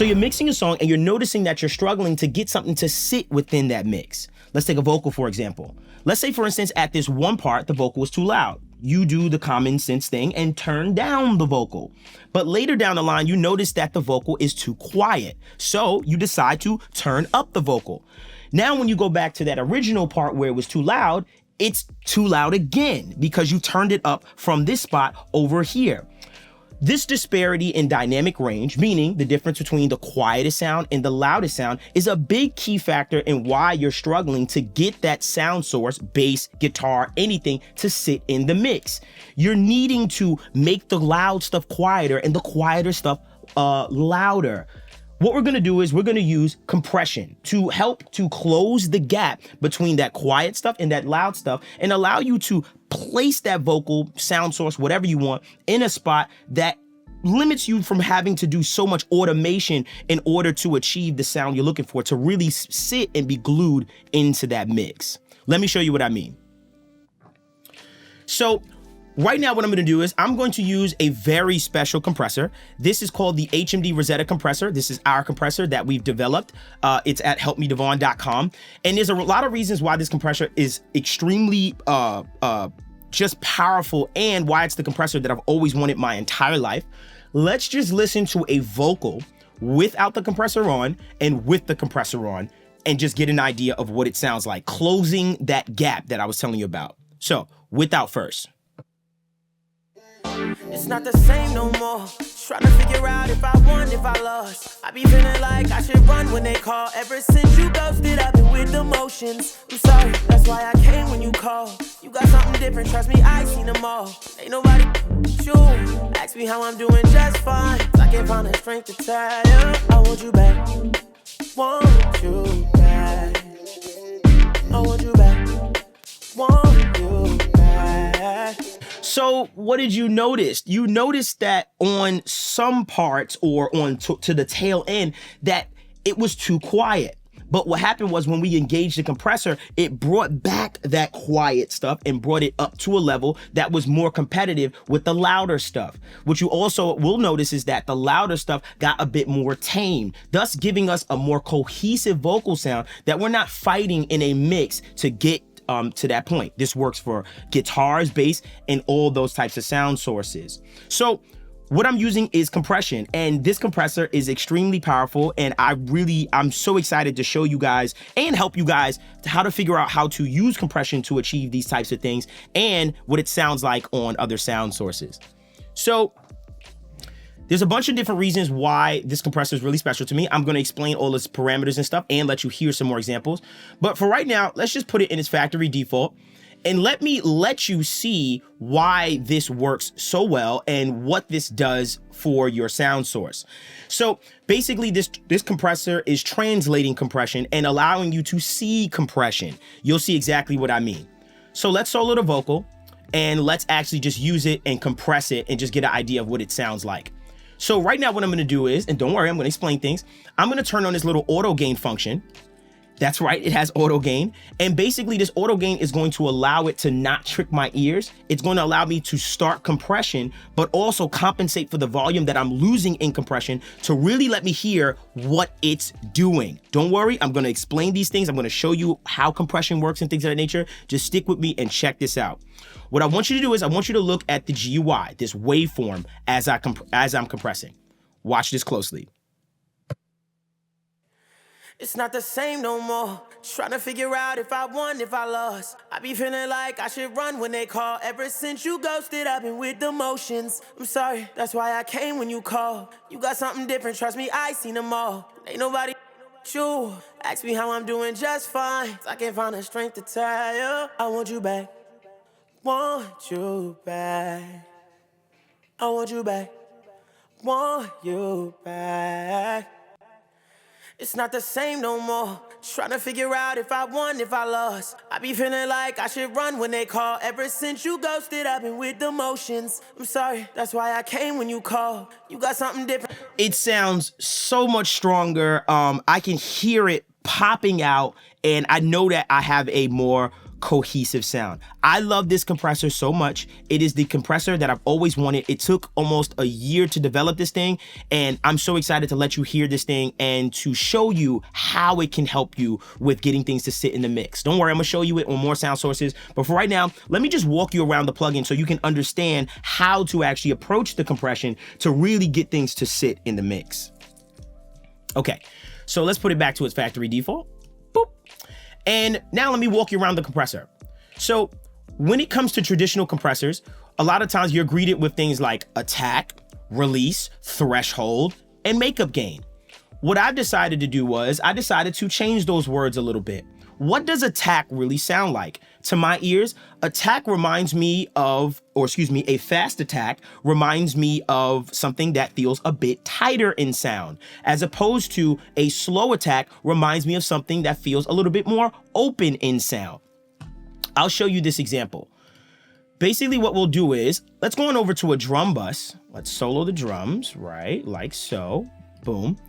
So you're mixing a song and you're noticing that you're struggling to get something to sit within that mix. Let's take a vocal, for example. Let's say, for instance, at this one part, the vocal was too loud. You do the common sense thing and turn down the vocal. But later down the line, you notice that the vocal is too quiet. So you decide to turn up the vocal. Now, when you go back to that original part where it was too loud, it's too loud again because you turned it up from this spot over here. This disparity in dynamic range, meaning the difference between the quietest sound and the loudest sound, is a big key factor in why you're struggling to get that sound source, bass, guitar, anything, to sit in the mix. You're needing to make the loud stuff quieter and the quieter stuff louder. What we're gonna do is we're gonna use compression to help to close the gap between that quiet stuff and that loud stuff and allow you to place that vocal, sound source, whatever you want, in a spot that limits you from having to do so much automation in order to achieve the sound you're looking for, to really sit and be glued into that mix. Let me show you what I mean. So right now, what I'm gonna do is I'm going to use a very special compressor. This is called the HMD Rosetta Compressor. This is our compressor that we've developed. It's at helpmedevvon.com. And there's a lot of reasons why this compressor is extremely just powerful and why it's the compressor that I've always wanted my entire life. Let's just listen to a vocal without the compressor on and with the compressor on and just get an idea of what it sounds like, closing that gap that I was telling you about. So without first. It's not the same no more. Trying to figure out if I won, if I lost. I be feeling like I should run when they call. Ever since you ghosted, I've been with emotions. I'm sorry, that's why I came when you called. You got something different, trust me, I seen them all. Ain't nobody you. Ask me how I'm doing just fine. I can't find the strength to tell you I want you back. Want you back. I want you back. Want you back. So what did you notice? You noticed that on some parts or on to the tail end that it was too quiet. But what happened was when we engaged the compressor, it brought back that quiet stuff and brought it up to a level that was more competitive with the louder stuff. What you also will notice is that the louder stuff got a bit more tame, thus giving us a more cohesive vocal sound that we're not fighting in a mix to get to that point. This works for guitars, bass, and all those types of sound sources. So what I'm using is compression, and this compressor is extremely powerful, and I'm so excited to show you guys and help you guys how to figure out how to use compression to achieve these types of things and what it sounds like on other sound sources. So there's a bunch of different reasons why this compressor is really special to me. I'm going to explain all its parameters and stuff and let you hear some more examples. But for right now, let's just put it in its factory default and let me let you see why this works so well and what this does for your sound source. So basically this compressor is translating compression and allowing you to see compression. You'll see exactly what I mean. So let's solo the vocal and let's actually just use it and compress it and just get an idea of what it sounds like. So right now what I'm gonna do is, and don't worry, I'm gonna explain things. I'm gonna turn on this little auto gain function. That's right, it has auto gain. And basically this auto gain is going to allow it to not trick my ears. It's going to allow me to start compression, but also compensate for the volume that I'm losing in compression to really let me hear what it's doing. Don't worry, I'm gonna explain these things. I'm gonna show you how compression works and things of that nature. Just stick with me and check this out. What I want you to do is I want you to look at the GUI, this waveform, as I'm compressing. Watch this closely. It's not the same no more. Trying to figure out if I won, if I lost. I be feeling like I should run when they call. Ever since you ghosted, I've been with emotions. I'm sorry, that's why I came when you called. You got something different, trust me, I seen them all. Ain't nobody you. Ask me how I'm doing just fine. I can't find the strength to tell you I want you back. Want you back. I want you back. Want you back. It's not the same no more. Trying to figure out if I won, if I lost. I be feeling like I should run when they call. Ever since you ghosted, I've been with emotions. I'm sorry, that's why I came when you called. You got something different. It sounds so much stronger. I can hear it popping out, and I know that I have a more cohesive sound. I love this compressor so much. It is the compressor that I've always wanted. It took almost a year to develop this thing, and I'm so excited to let you hear this thing and to show you how it can help you with getting things to sit in the mix. Don't worry, I'm gonna show you it on more sound sources, but for right now, let me just walk you around the plugin so you can understand how to actually approach the compression to really get things to sit in the mix. Okay, so let's put it back to its factory default. Boop. And now let me walk you around the compressor. So when it comes to traditional compressors, a lot of times you're greeted with things like attack, release, threshold, and makeup gain. What I've decided to do was I decided to change those words a little bit. What does attack really sound like? To my ears, attack reminds me of, a fast attack reminds me of something that feels a bit tighter in sound, as opposed to a slow attack reminds me of something that feels a little bit more open in sound. I'll show you this example. Basically what we'll do is, let's go on over to a drum bus. Let's solo the drums, right? Like so, boom.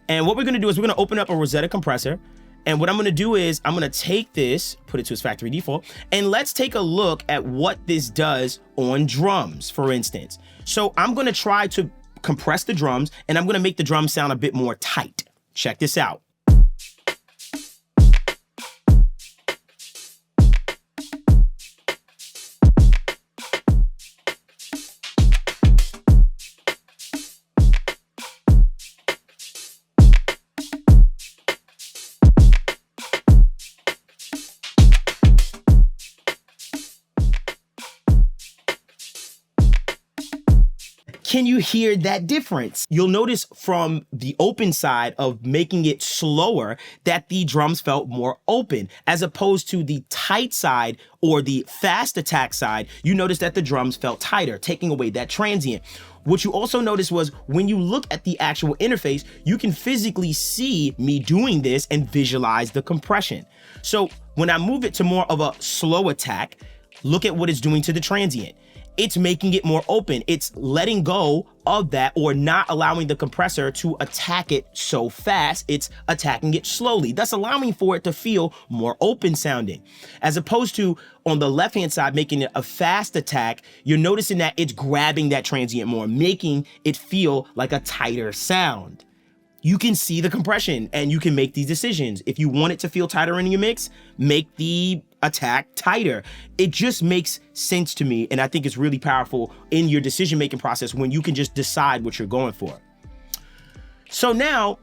And what we're gonna do is we're gonna open up a Rosetta compressor. And what I'm gonna do is I'm gonna take this, put it to its factory default, and let's take a look at what this does on drums, for instance. So I'm gonna try to compress the drums, and I'm gonna make the drums sound a bit more tight. Check this out. Can you hear that difference? You'll notice from the open side of making it slower that the drums felt more open, as opposed to the tight side or the fast attack side, you notice that the drums felt tighter, taking away that transient. What you also notice was when you look at the actual interface, you can physically see me doing this and visualize the compression. So when I move it to more of a slow attack, look at what it's doing to the transient. It's making it more open. It's letting go of that, or not allowing the compressor to attack it so fast. It's attacking it slowly, thus allowing for it to feel more open sounding. As opposed to on the left-hand side, making it a fast attack, you're noticing that it's grabbing that transient more, making it feel like a tighter sound. You can see the compression and you can make these decisions. If you want it to feel tighter in your mix, make the attack tighter. It just makes sense to me, and I think it's really powerful in your decision-making process when you can just decide what you're going for. So now,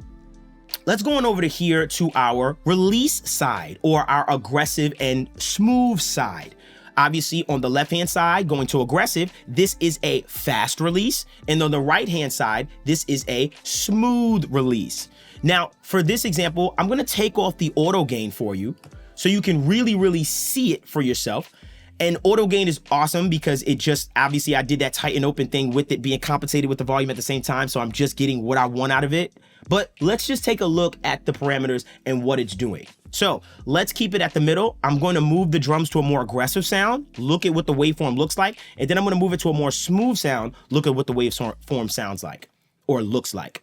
let's go on over to here to our release side, or our aggressive and smooth side. Obviously, on the left-hand side, going to aggressive, this is a fast release. And on the right-hand side, this is a smooth release. Now, for this example, I'm gonna take off the auto gain for you so you can really see it for yourself. And auto gain is awesome because it just, obviously I did that tight and open thing with it being compensated with the volume at the same time, so I'm just getting what I want out of it. But let's just take a look at the parameters and what it's doing. So let's keep it at the middle. I'm going to move the drums to a more aggressive sound. Look at what the waveform looks like. And then I'm going to move it to a more smooth sound. Look at what the waveform sounds like, or looks like.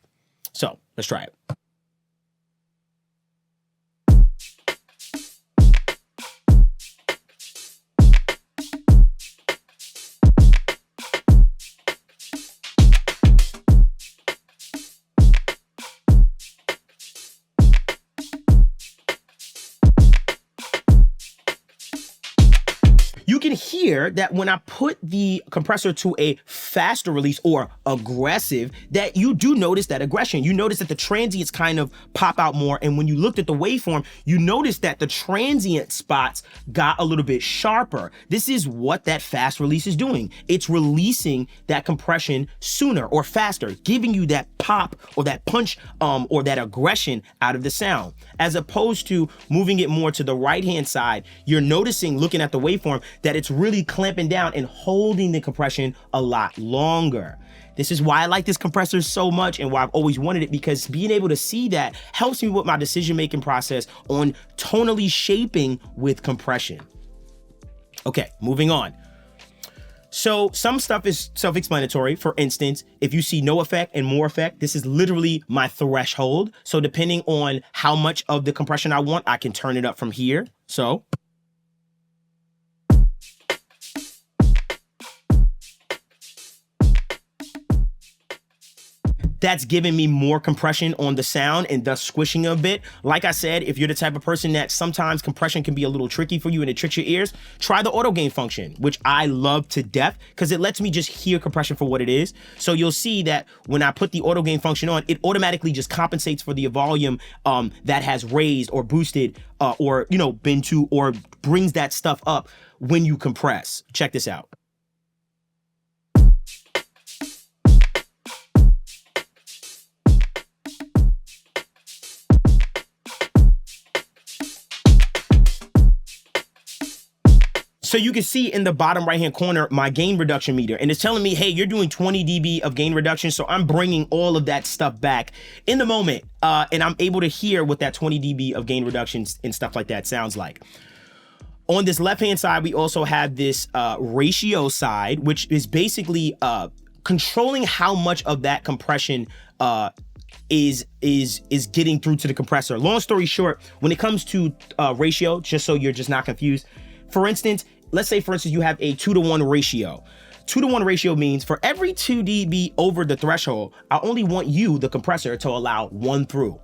So let's try it. You can hear that when I put the compressor to a faster release or aggressive, that you do notice that aggression. You notice that the transients kind of pop out more. And when you looked at the waveform, you notice that the transient spots got a little bit sharper. This is what that fast release is doing. It's releasing that compression sooner or faster, giving you that pop or that punch or that aggression out of the sound. As opposed to moving it more to the right-hand side, you're noticing, looking at the waveform, that it's really clamping down and holding the compression a lot longer. This is why I like this compressor so much and why I've always wanted it, because being able to see that helps me with my decision-making process on tonally shaping with compression. Okay, moving on. So some stuff is self-explanatory. For instance, if you see no effect and more effect, this is literally my threshold. So depending on how much of the compression I want, I can turn it up from here. So that's giving me more compression on the sound and thus squishing a bit. Like I said, if you're the type of person that sometimes compression can be a little tricky for you and it tricks your ears, try the auto gain function, which I love to death because it lets me just hear compression for what it is. So you'll see that when I put the auto gain function on, it automatically just compensates for the volume that has raised or boosted or, you know, been to or brings that stuff up when you compress. Check this out. So you can see in the bottom right-hand corner, my gain reduction meter, and it's telling me, hey, you're doing 20 dB of gain reduction. So I'm bringing all of that stuff back in the moment. And I'm able to hear what that 20 dB of gain reductions and stuff like that sounds like. On this left-hand side, we also have this ratio side, which is basically controlling how much of that compression is getting through to the compressor. Long story short, when it comes to ratio, just so you're just not confused, for instance, let's say, for instance, you have a 2-to-1 ratio. 2-to-1 ratio means for every 2 dB over the threshold, I only want you, the compressor, to allow 1 through.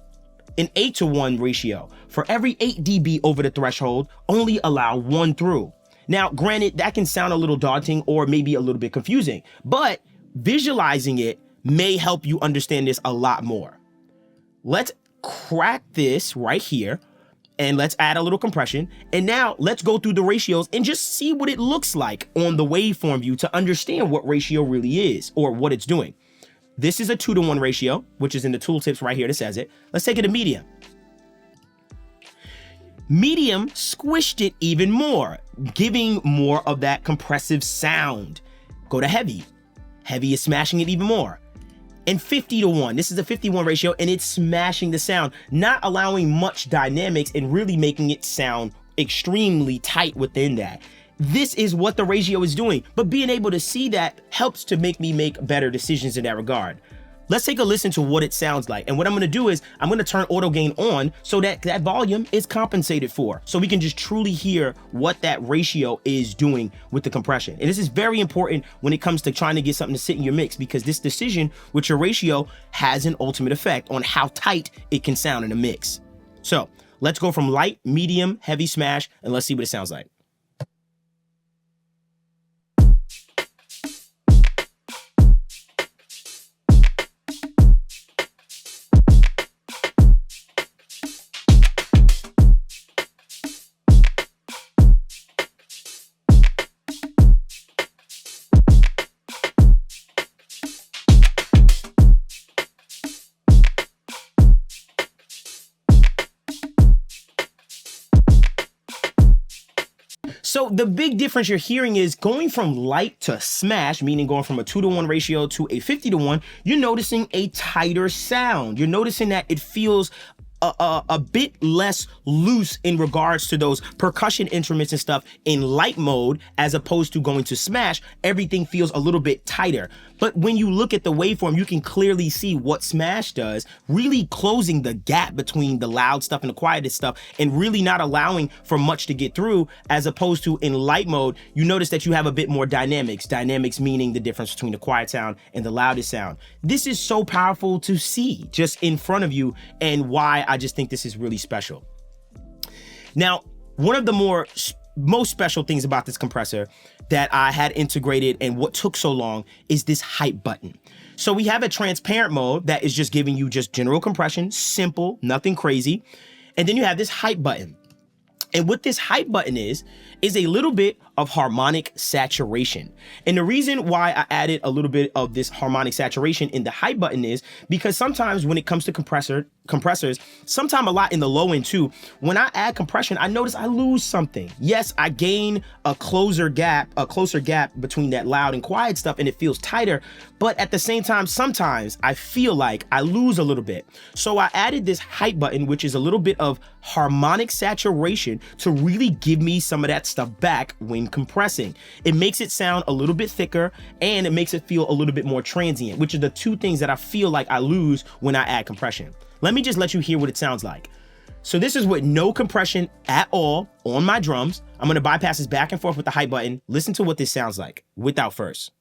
An 8-to-1 ratio, for every 8 dB over the threshold, only allow 1 through. Now, granted, that can sound a little daunting or maybe a little bit confusing, but visualizing it may help you understand this a lot more. Let's crack this right here. And let's add a little compression. And now let's go through the ratios and just see what it looks like on the waveform view to understand what ratio really is or what it's doing. This is a 2-to-1 ratio, which is in the tooltips right here that says it. Let's take it to medium. Medium squished it even more, giving more of that compressive sound. Go to heavy. Heavy is smashing it even more. And 50-to-1, this is a 51 ratio, and it's smashing the sound, not allowing much dynamics and really making it sound extremely tight within that. This is what the ratio is doing, but being able to see that helps to make me make better decisions in that regard. Let's take a listen to what it sounds like. And what I'm gonna do is I'm gonna turn auto gain on so that that volume is compensated for. So we can just truly hear what that ratio is doing with the compression. And this is very important when it comes to trying to get something to sit in your mix, because this decision with your ratio has an ultimate effect on how tight it can sound in a mix. So let's go from light, medium, heavy, smash, and let's see what it sounds like. So the big difference you're hearing is going from light to smash, meaning going from a 2-to-1 ratio to a 50-to-1, you're noticing a tighter sound. You're noticing that it feels a bit less loose in regards to those percussion instruments and stuff in light mode, as opposed to going to smash, everything feels a little bit tighter. But when you look at the waveform, you can clearly see what smash does, really closing the gap between the loud stuff and the quiet stuff, and really not allowing for much to get through, as opposed to in light mode, you notice that you have a bit more dynamics. Dynamics meaning the difference between the quiet sound and the loudest sound. This is so powerful to see just in front of you, and why I just think this is really special. Now, one of the most special things about this compressor that I had integrated and what took so long is this hype button. So we have a transparent mode that is just giving you just general compression, simple, nothing crazy. And then you have this hype button. And what this hype button is a little bit of harmonic saturation. And the reason why I added a little bit of this harmonic saturation in the hype button is because sometimes when it comes to compressors, sometimes a lot in the low end too, when I add compression, I notice I lose something. Yes, I gain a closer gap between that loud and quiet stuff, and it feels tighter, but at the same time, sometimes I feel like I lose a little bit. So I added this hype button, which is a little bit of harmonic saturation to really give me some of that stuff back when compressing. It makes it sound a little bit thicker, and it makes it feel a little bit more transient, which are the two things that I feel like I lose when I add compression. Let me just let you hear what it sounds like. So this is with no compression at all on my drums. I'm gonna bypass this back and forth with the hype button. Listen to what this sounds like without first.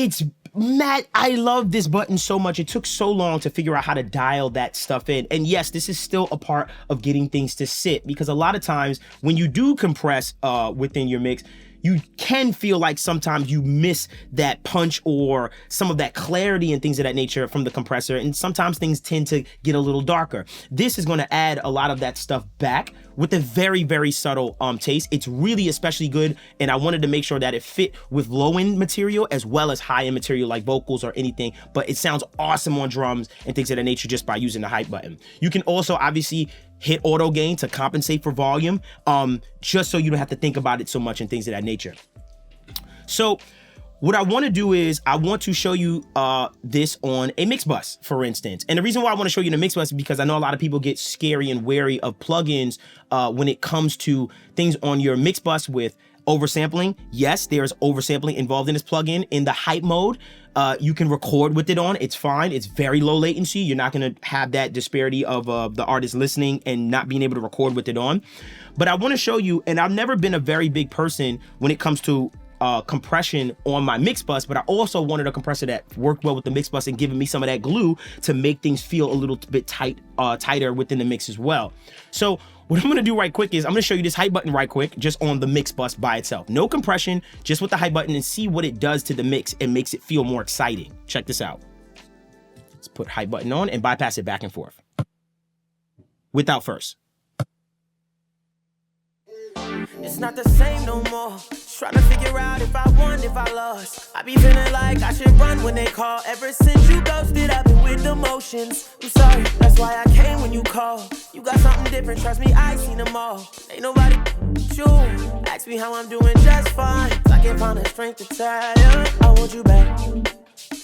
It's Matt, I love this button so much. It took so long to figure out how to dial that stuff in. And yes, this is still a part of getting things to sit, because a lot of times when you do compress within your mix, you can feel like sometimes you miss that punch or some of that clarity and things of that nature from the compressor. And sometimes things tend to get a little darker. This is going to add a lot of that stuff back with a very, very subtle taste. It's really especially good. And I wanted to make sure that it fit with low end material as well as high end material like vocals or anything. But it sounds awesome on drums and things of that nature just by using the hype button. You can also obviously hit auto gain to compensate for volume, just so you don't have to think about it so much and things of that nature. So what I want to do is I want to show you this on a mix bus, for instance. And the reason why I want to show you the mix bus is because I know a lot of people get scary and wary of plugins when it comes to things on your mix bus with oversampling. Yes, there's oversampling involved in this plugin. In the hype mode, you can record with it on. It's fine. It's very low latency. You're not going to have that disparity of the artist listening and not being able to record with it on. But I want to show you, and I've never been a very big person when it comes to compression on my mix bus, but I also wanted a compressor that worked well with the mix bus and giving me some of that glue to make things feel a little bit tighter within the mix as well. So what I'm gonna do right quick is I'm gonna show you this hype button right quick, just on the mix bus by itself. No compression, just with the hype button, and see what it does to the mix and makes it feel more exciting. Check this out. Let's put hype button on and bypass it back and forth. Without first. It's not the same no more. Trying to figure out if I won, if I lost. I be feeling like I should run when they call. Ever since you ghosted, I've been with emotions. I'm sorry, that's why I came when you called. You got something different, trust me, I seen them all. Ain't nobody you. Ask me how I'm doing just fine. I can't find the strength to tell you I want you back.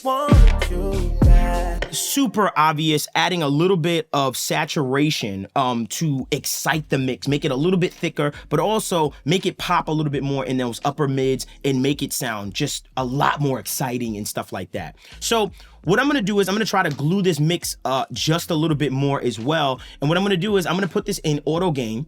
Want you back. Super obvious, adding a little bit of saturation to excite the mix, make it a little bit thicker, but also make it pop a little bit more in those upper mids and make it sound just a lot more exciting and stuff like that. So what I'm gonna do is I'm gonna try to glue this mix just a little bit more as well. And what I'm gonna do is I'm gonna put this in auto gain,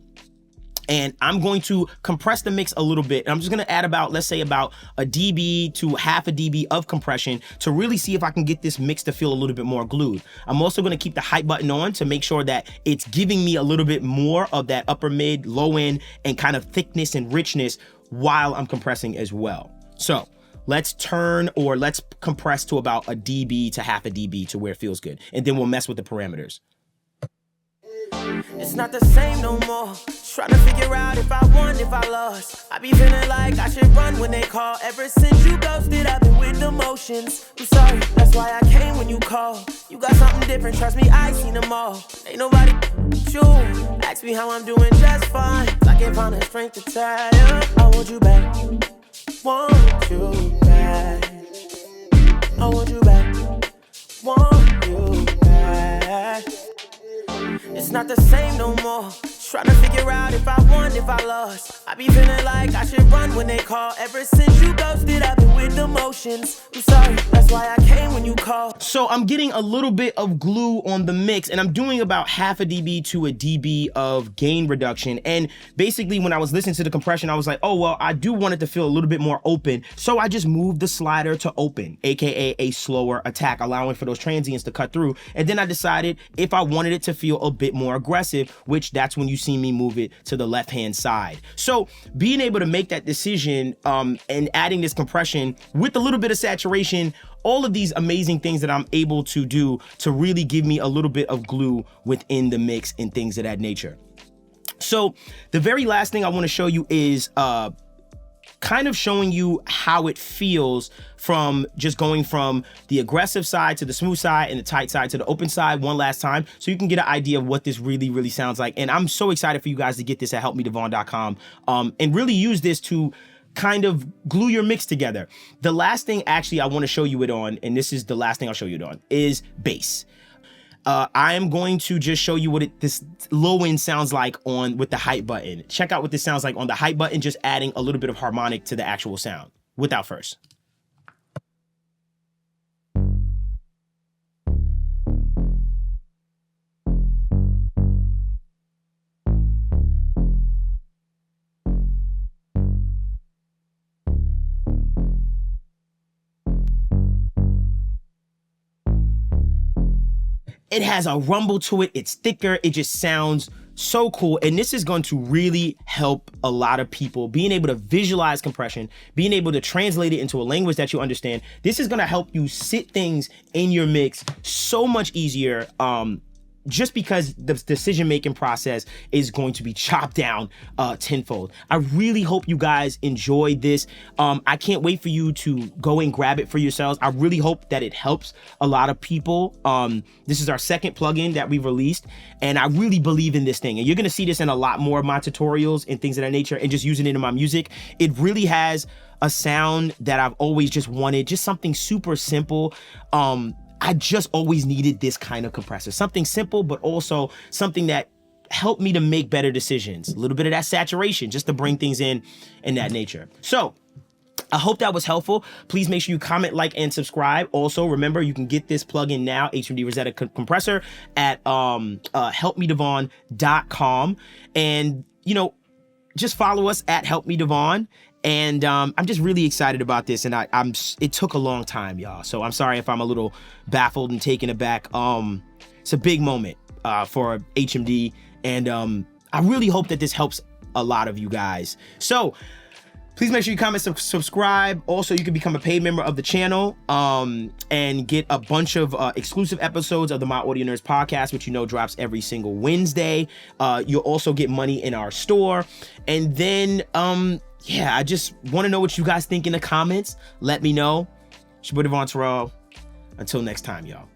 and I'm going to compress the mix a little bit. And I'm just gonna add about, let's say about a dB to half a dB of compression to really see if I can get this mix to feel a little bit more glued. I'm also gonna keep the hype button on to make sure that it's giving me a little bit more of that upper mid, low end, and kind of thickness and richness while I'm compressing as well. So let's compress to about a dB to half a dB to where it feels good. And then we'll mess with the parameters. It's not the same no more. Trying to figure out if I won, if I lost. I be feeling like I should run when they call. Ever since you ghosted, I've been with emotions. I'm sorry, that's why I came when you called. You got something different, trust me, I seen them all. Ain't nobody you. Ask me how I'm doing just fine. I can't find the strength to tell you I want you back. Want you back. I want you back. Want you back. It's not the same no more. Trying to figure out if I won, if I lost. I be feeling like I should run when they call. Ever since you ghosted, I've been with emotions. I'm sorry, that's why I came when you called. So I'm getting a little bit of glue on the mix, and I'm doing about half a dB to a dB of gain reduction. And basically when I was listening to the compression, I was like, oh, well, I do want it to feel a little bit more open. So I just moved the slider to open, AKA a slower attack, allowing for those transients to cut through. And then I decided if I wanted it to feel a bit more aggressive, which that's when you see me move it to the left-hand side. So being able to make that decision and adding this compression with a little bit of saturation, all of these amazing things that I'm able to do to really give me a little bit of glue within the mix and things of that nature. So the very last thing I want to show you is kind of showing you how it feels from just going from the aggressive side to the smooth side and the tight side to the open side one last time, so you can get an idea of what this really sounds like. And I'm so excited for you guys to get this at helpmedevvon.com and really use this to kind of glue your mix together. The last thing actually I want to show you it on, and this is the last thing I'll show you it on, is bass. I am going to just show you what this low end sounds like with the hype button. Check out what this sounds like on the hype button, just adding a little bit of harmonic to the actual sound without first. It has a rumble to it. It's thicker. It just sounds so cool. And this is going to really help a lot of people being able to visualize compression, being able to translate it into a language that you understand. This is going to help you sit things in your mix so much easier. Just because the decision-making process is going to be chopped down tenfold. I really hope you guys enjoyed this. I can't wait for you to go and grab it for yourselves. I really hope that it helps a lot of people. This is our second plugin that we've released, and I really believe in this thing. And you're gonna see this in a lot more of my tutorials and things of that nature, and just using it in my music. It really has a sound that I've always just wanted, just something super simple. I just always needed this kind of compressor, something simple, but also something that helped me to make better decisions. A little bit of that saturation just to bring things in that nature. So I hope that was helpful. Please make sure you comment, like, and subscribe. Also, remember, you can get this plugin now, HMD Rosetta Compressor, at helpmedevvon.com. And, you know, just follow us at helpmedevvon. And I'm just really excited about this, and it took a long time, y'all. So I'm sorry if I'm a little baffled and taken aback. It's a big moment for HMD, and I really hope that this helps a lot of you guys. So please make sure you comment, subscribe. Also, you can become a paid member of the channel and get a bunch of exclusive episodes of the My Audio Nerds podcast, which you know drops every single Wednesday. You'll also get money in our store. And then, yeah, I just want to know what you guys think in the comments. Let me know. It's your boy Devvon Terrell. Until next time, y'all.